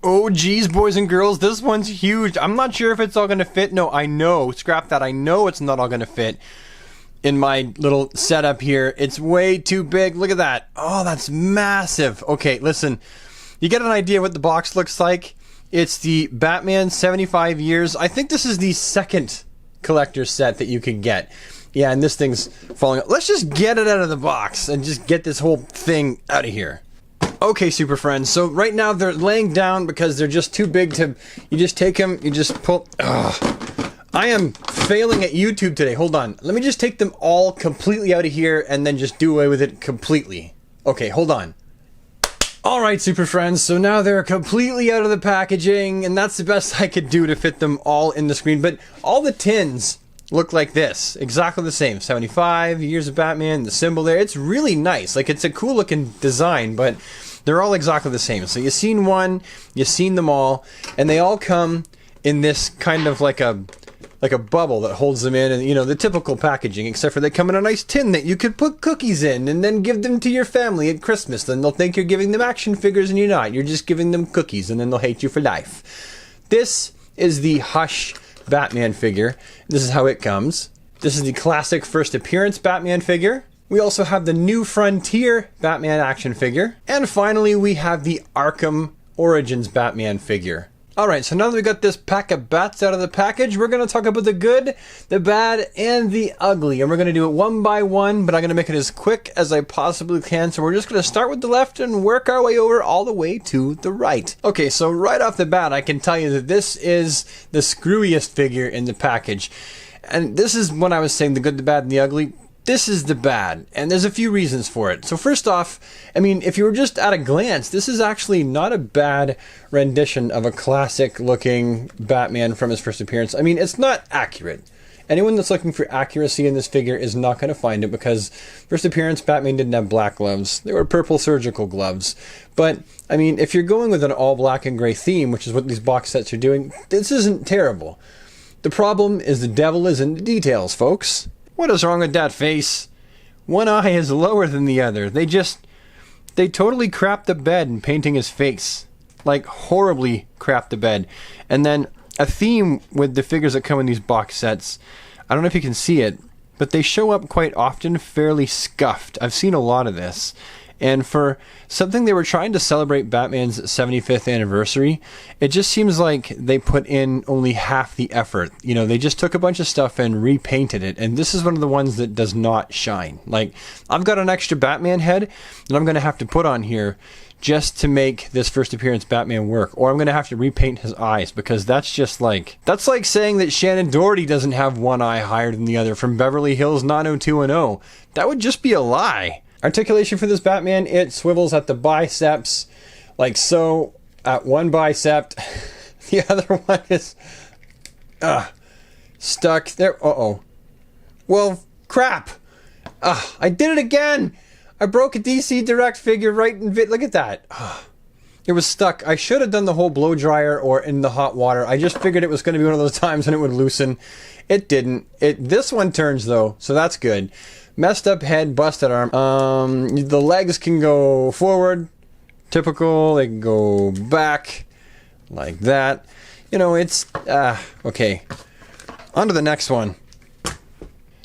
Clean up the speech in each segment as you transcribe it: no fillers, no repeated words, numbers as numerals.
Oh geez, boys and girls, this one's huge. I'm not sure if it's all gonna fit. No, I know, scrap that, I know it's not all gonna fit in my little setup here. It's way too big. Look at that. Oh, that's massive. Okay, listen, you get an idea what the box looks like. It's the Batman 75 years. I think this is the second collector's set that you could get. Yeah, and this thing's falling. Let's just get it out of the box and just get this whole thing out of here. Okay, super friends, so right now they're laying down because they're just too big to, you just take them, you just pull, I am failing at YouTube today, hold on. Let me just take them all completely out of here and then just do away with it completely. Okay, hold on. Alright, super friends, so now they're completely out of the packaging, and that's the best I could do to fit them all in the screen, but all the tins look like this, exactly the same. 75 years of Batman, the symbol there, it's really nice, like it's a cool looking design, but they're all exactly the same. So you've seen one, you've seen them all, and they all come in this kind of like a bubble that holds them in, and you know, the typical packaging, except for they come in a nice tin that you could put cookies in and then give them to your family at Christmas. Then they'll think you're giving them action figures and you're not. You're just giving them cookies and then they'll hate you for life. This is the Hush Batman figure. This is how it comes. This is the classic first appearance Batman figure. We also have the New Frontier Batman action figure. And finally, we have the Arkham Origins Batman figure. Alright, so now that we got this pack of bats out of the package, we're going to talk about the good, the bad, and the ugly. And we're going to do it one by one, but I'm going to make it as quick as I possibly can. So we're just going to start with the left and work our way over all the way to the right. Okay, so right off the bat, I can tell you that this is the screwiest figure in the package. And this is when I was saying the good, the bad, and the ugly. This is the bad, and there's a few reasons for it. So first off, I mean, if you were just at a glance, this is actually not a bad rendition of a classic looking Batman from his first appearance. I mean, it's not accurate. Anyone that's looking for accuracy in this figure is not going to find it, because first appearance Batman didn't have black gloves. They were purple surgical gloves. But, I mean, if you're going with an all black and gray theme, which is what these box sets are doing, this isn't terrible. The problem is the devil is in the details, folks. What is wrong with that face? One eye is lower than the other. They totally crapped the bed in painting his face. Like, horribly crapped the bed. And then, a theme with the figures that come in these box sets, I don't know if you can see it, but they show up quite often fairly scuffed. I've seen a lot of this. And for something they were trying to celebrate Batman's 75th anniversary, it just seems like they put in only half the effort. You know, they just took a bunch of stuff and repainted it. And this is one of the ones that does not shine. Like, I've got an extra Batman head that I'm going to have to put on here just to make this first appearance Batman work. Or I'm going to have to repaint his eyes, because that's just like, that's like saying that Shannon Doherty doesn't have one eye higher than the other from Beverly Hills 90210. That would just be a lie. Articulation for this Batman, it swivels at the biceps, like so, at one bicep. The other one is stuck there. Uh-oh. Well, crap. I did it again. I broke a DC Direct figure right in look at that. It was stuck. I should have done the whole blow dryer or in the hot water. I just figured it was going to be one of those times when it would loosen. It didn't. This one turns though, so that's good. Messed up head, busted arm. The legs can go forward, typical. They can go back, like that. You know, it's, okay. On to the next one.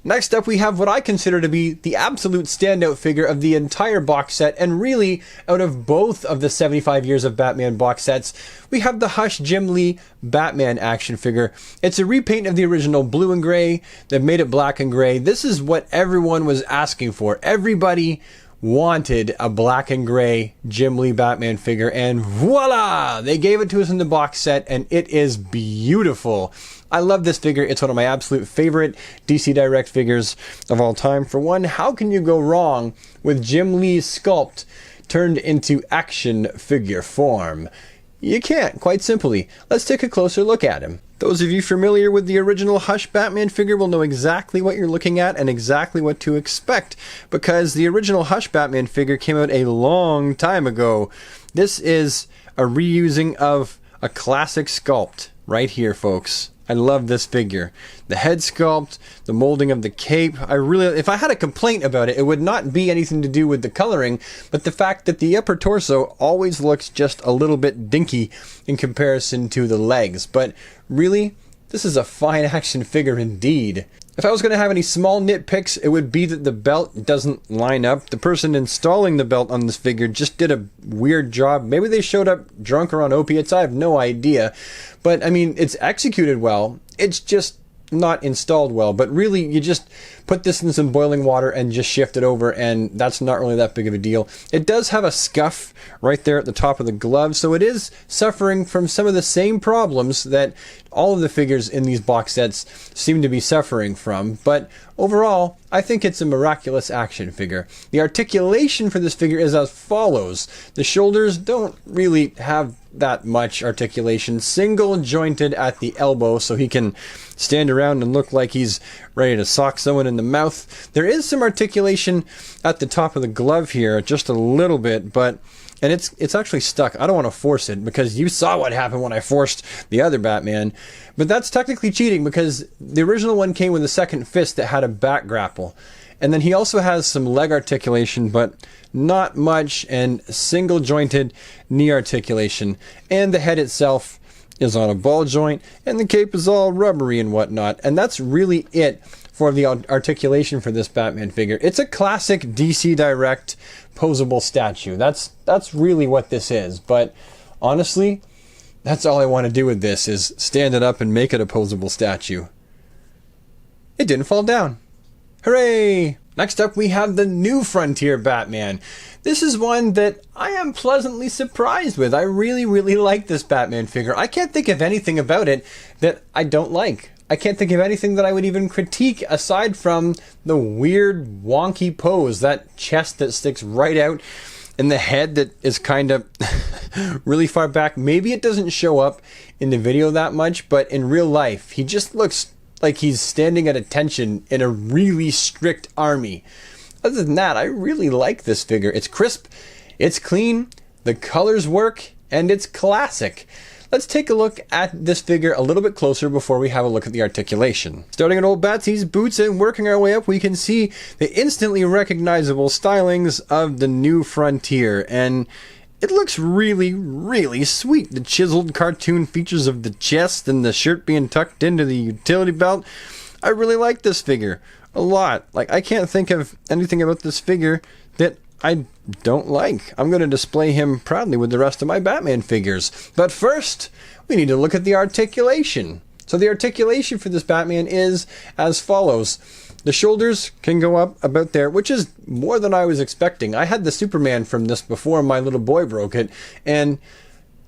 Next up, we have what I consider to be the absolute standout figure of the entire box set, and really, out of both of the 75 years of Batman box sets, we have the Hush Jim Lee Batman action figure. It's a repaint of the original blue and gray. They've made it black and gray. This is what everyone was asking for. Everybody wanted a black and gray Jim Lee Batman figure, and voila! They gave it to us in the box set, and it is beautiful. I love this figure. It's one of my absolute favorite DC Direct figures of all time. For one, how can you go wrong with Jim Lee's sculpt turned into action figure form? You can't, quite simply. Let's take a closer look at him. Those of you familiar with the original Hush Batman figure will know exactly what you're looking at and exactly what to expect, because the original Hush Batman figure came out a long time ago. This is a reusing of a classic sculpt right here, folks. I love this figure. The head sculpt, the molding of the cape. If I had a complaint about it, it would not be anything to do with the coloring, but the fact that the upper torso always looks just a little bit dinky in comparison to the legs. But really, this is a fine action figure indeed. If I was going to have any small nitpicks, it would be that the belt doesn't line up. The person installing the belt on this figure just did a weird job. Maybe they showed up drunk or on opiates. I have no idea. But, I mean, it's executed well. It's just not installed well. But really, you just put this in some boiling water and just shift it over, and that's not really that big of a deal. It does have a scuff right there at the top of the glove, so it is suffering from some of the same problems that all of the figures in these box sets seem to be suffering from. But overall, I think it's a miraculous action figure. The articulation for this figure is as follows. The shoulders don't really have that much articulation. Single jointed at the elbow, so he can stand around and look like he's ready to sock someone in the mouth. There is some articulation at the top of the glove here, just a little bit, and it's actually stuck. I don't want to force it because you saw what happened when I forced the other Batman. But that's technically cheating because the original one came with a second fist that had a back grapple. And then he also has some leg articulation, but not much, and single jointed knee articulation. And the head itself is on a ball joint, and the cape is all rubbery and whatnot. And that's really it for the articulation for this Batman figure. It's a classic DC Direct posable statue. That's really what this is. But honestly, that's all I want to do with this, is stand it up and make it a posable statue. It didn't fall down. Hooray! Next up, we have the New Frontier Batman. This is one that I am pleasantly surprised with. I really, really like this Batman figure. I can't think of anything about it that I don't like. I can't think of anything that I would even critique aside from the weird, wonky pose, that chest that sticks right out, and the head that is kind of really far back. Maybe it doesn't show up in the video that much, but in real life, he just looks like he's standing at attention in a really strict army. Other than that, I really like this figure. It's crisp, it's clean, the colors work, and it's classic. Let's take a look at this figure a little bit closer before we have a look at the articulation. Starting at old Batsy's boots and working our way up, we can see the instantly recognizable stylings of the New Frontier, and it looks really, really sweet. The chiseled cartoon features of the chest and the shirt being tucked into the utility belt. I really like this figure a lot. Like, I can't think of anything about this figure that I don't like. I'm going to display him proudly with the rest of my Batman figures. But first, we need to look at the articulation. So the articulation for this Batman is as follows. The shoulders can go up about there, which is more than I was expecting. I had the Superman from this before my little boy broke it, and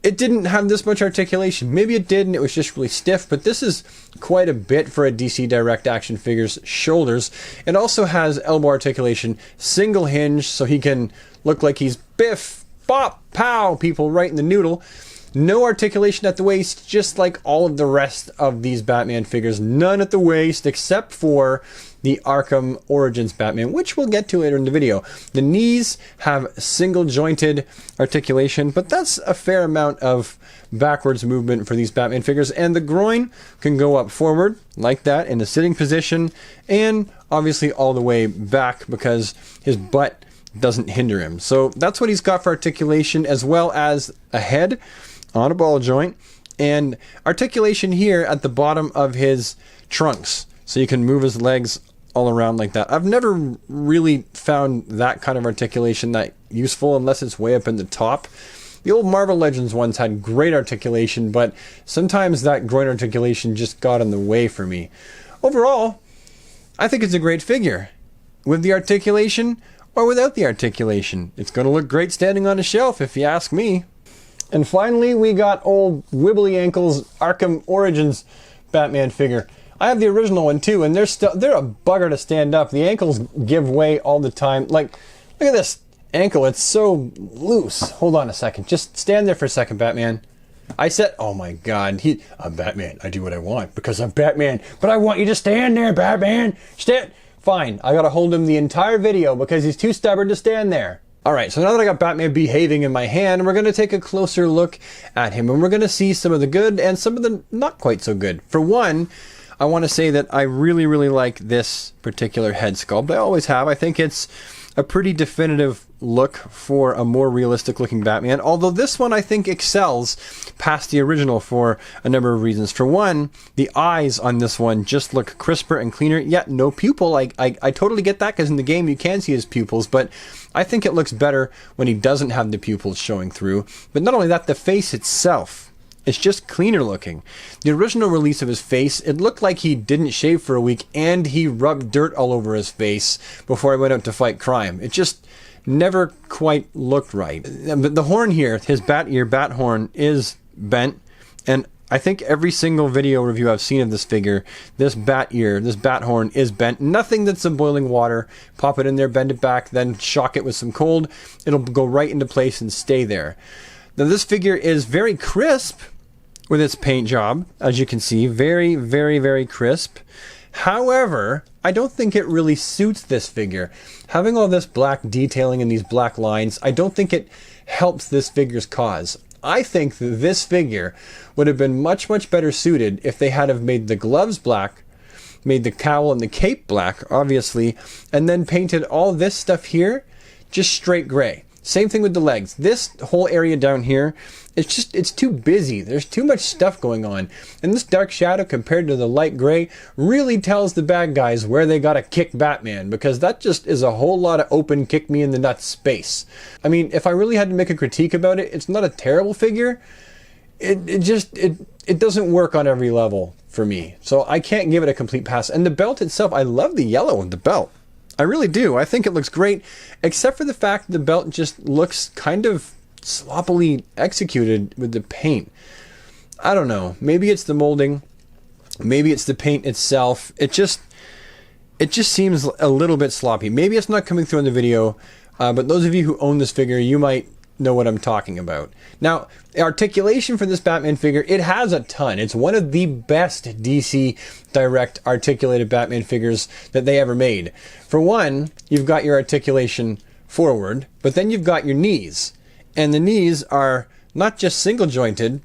it didn't have this much articulation. Maybe it did and it was just really stiff, but this is quite a bit for a DC Direct action figure's shoulders. It also has elbow articulation, single hinge, so he can look like he's biff, bop, pow, people right in the noodle. No articulation at the waist, just like all of the rest of these Batman figures. None at the waist, except for the Arkham Origins Batman, which we'll get to later in the video. The knees have single-jointed articulation, but that's a fair amount of backwards movement for these Batman figures. And the groin can go up forward, like that, in a sitting position, and obviously all the way back because his butt doesn't hinder him. So that's what he's got for articulation, as well as a head on a ball joint, and articulation here at the bottom of his trunks, so you can move his legs all around like that. I've never really found that kind of articulation that useful unless it's way up in the top. The old Marvel Legends ones had great articulation, but sometimes that groin articulation just got in the way for me. Overall, I think it's a great figure. With the articulation or without the articulation, it's going to look great standing on a shelf if you ask me. And finally, we got old Wibbly Ankles Arkham Origins Batman figure. I have the original one too, and they're a bugger to stand up. The ankles give way all the time. Like, look at this ankle. It's so loose. Hold on a second. Just stand there for a second, Batman. I said, oh my God, I'm Batman. I do what I want because I'm Batman. But I want you to stand there, Batman. Stand. Fine. I gotta hold him the entire video because he's too stubborn to stand there. Alright, so now that I got Batman behaving in my hand, we're going to take a closer look at him, and we're going to see some of the good and some of the not quite so good. For one, I want to say that I really, really like this particular head sculpt. I always have. I think it's a pretty definitive look for a more realistic looking Batman, although this one I think excels past the original for a number of reasons. For one, the eyes on this one just look crisper and cleaner, yet no pupil. I totally get that, because in the game you can see his pupils, but I think it looks better when he doesn't have the pupils showing through. But not only that, the face itself, it's just cleaner looking. The original release of his face, it looked like he didn't shave for a week and he rubbed dirt all over his face before he went out to fight crime. It just never quite looked right. But the horn here, his bat ear, bat horn, is bent, and I think every single video review I've seen of this figure, this bat ear, this bat horn is bent. Nothing that's in boiling water. Pop it in there, bend it back, then shock it with some cold. It'll go right into place and stay there. Now this figure is very crisp with its paint job, as you can see. Very, very, very crisp. However, I don't think it really suits this figure. Having all this black detailing and these black lines, I don't think it helps this figure's cause. I think that this figure would have been much, much better suited if they had have made the gloves black, made the cowl and the cape black, obviously, and then painted all this stuff here just straight gray. Same thing with the legs. This whole area down here, it's too busy. There's too much stuff going on. And this dark shadow compared to the light gray really tells the bad guys where they gotta kick Batman, because that just is a whole lot of open kick me in the nuts space. I mean, if I really had to make a critique about it, it's not a terrible figure. It doesn't work on every level for me. So I can't give it a complete pass. And the belt itself, I love the yellow of the belt. I really do. I think it looks great, except for the fact the belt just looks kind of sloppily executed with the paint. I don't know. Maybe it's the molding. Maybe it's the paint itself. It just seems a little bit sloppy. Maybe it's not coming through in the video, but those of you who own this figure, you might know what I'm talking about. Now, articulation for this Batman figure, it has a ton. It's one of the best DC Direct articulated Batman figures that they ever made. For one, you've got your articulation forward, but then you've got your knees. And the knees are not just single jointed,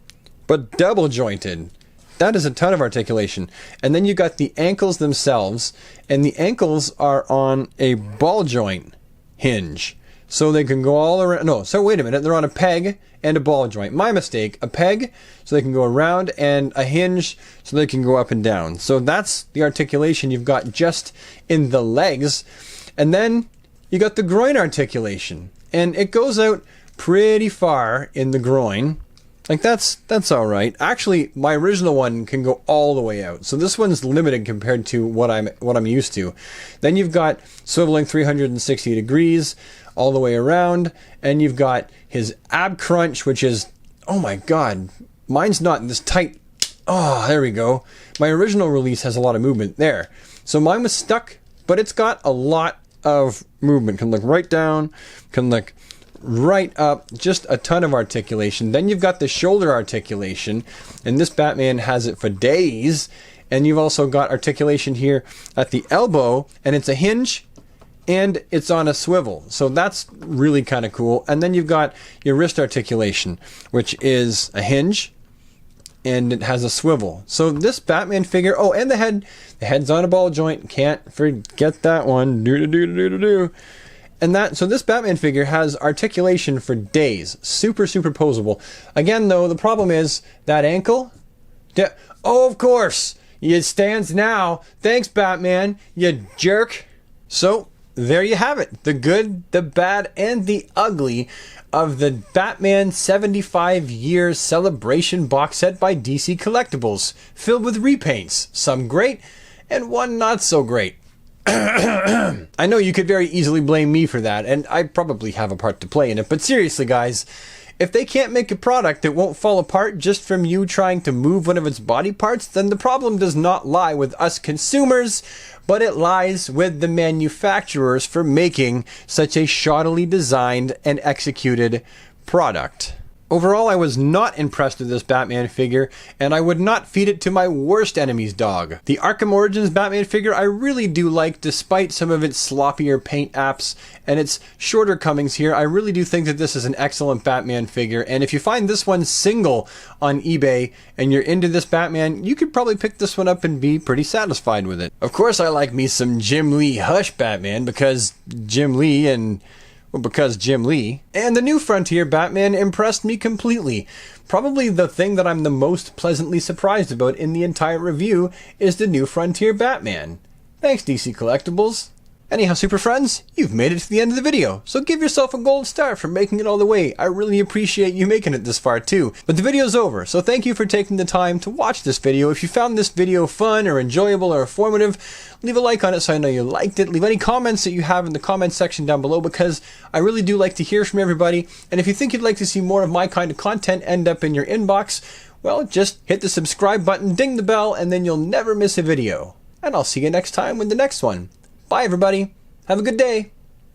but double jointed. That is a ton of articulation. And then you've got the ankles themselves, and the ankles are on a ball joint hinge. So they can go all around. No, so wait a minute. They're on a peg and a ball joint. My mistake. A peg so they can go around, and a hinge so they can go up and down. So that's the articulation you've got just in the legs. And then you got the groin articulation. And it goes out pretty far in the groin. Like that's all right. Actually, my original one can go all the way out. So this one's limited compared to what I'm used to. Then you've got swiveling 360 degrees all the way around, and you've got his ab crunch, which is, oh my god, mine's not this tight. Oh, there we go. My original release has a lot of movement there. So mine was stuck, but it's got a lot of movement. Can look right down, can look right up, just a ton of articulation. Then you've got the shoulder articulation, and this Batman has it for days. And you've also got articulation here at the elbow, and it's a hinge and it's on a swivel. So that's really kind of cool. And then you've got your wrist articulation, which is a hinge and it has a swivel. So this Batman figure, oh, and the head's on a ball joint. Can't forget that one. And so this Batman figure has articulation for days. Super posable. Again, though, the problem is that ankle. Oh, of course. It stands now. Thanks, Batman, you jerk. So there you have it. The good, the bad, and the ugly of the Batman 75 year celebration box set by DC Collectibles, filled with repaints, some great and one not so great. I know you could very easily blame me for that, and I probably have a part to play in it, but seriously guys, if they can't make a product that won't fall apart just from you trying to move one of its body parts, then the problem does not lie with us consumers, but it lies with the manufacturers for making such a shoddily designed and executed product. Overall, I was not impressed with this Batman figure, and I would not feed it to my worst enemy's dog. The Arkham Origins Batman figure I really do like, despite some of its sloppier paint apps and its shorter comings here. I really do think that this is an excellent Batman figure, and if you find this one single on eBay and you're into this Batman, you could probably pick this one up and be pretty satisfied with it. Of course, I like me some Jim Lee Hush Batman because Jim Lee and the new Frontier Batman impressed me completely. Probably the thing that I'm the most pleasantly surprised about in the entire review is the new Frontier Batman. Thanks, DC Collectibles. Anyhow, super friends, you've made it to the end of the video, so give yourself a gold star for making it all the way. I really appreciate you making it this far too. But the video's over, so thank you for taking the time to watch this video. If you found this video fun or enjoyable or informative, leave a like on it so I know you liked it. Leave any comments that you have in the comment section down below, because I really do like to hear from everybody. And if you think you'd like to see more of my kind of content end up in your inbox, well, just hit the subscribe button, ding the bell, and then you'll never miss a video. And I'll see you next time with the next one. Bye, everybody. Have a good day.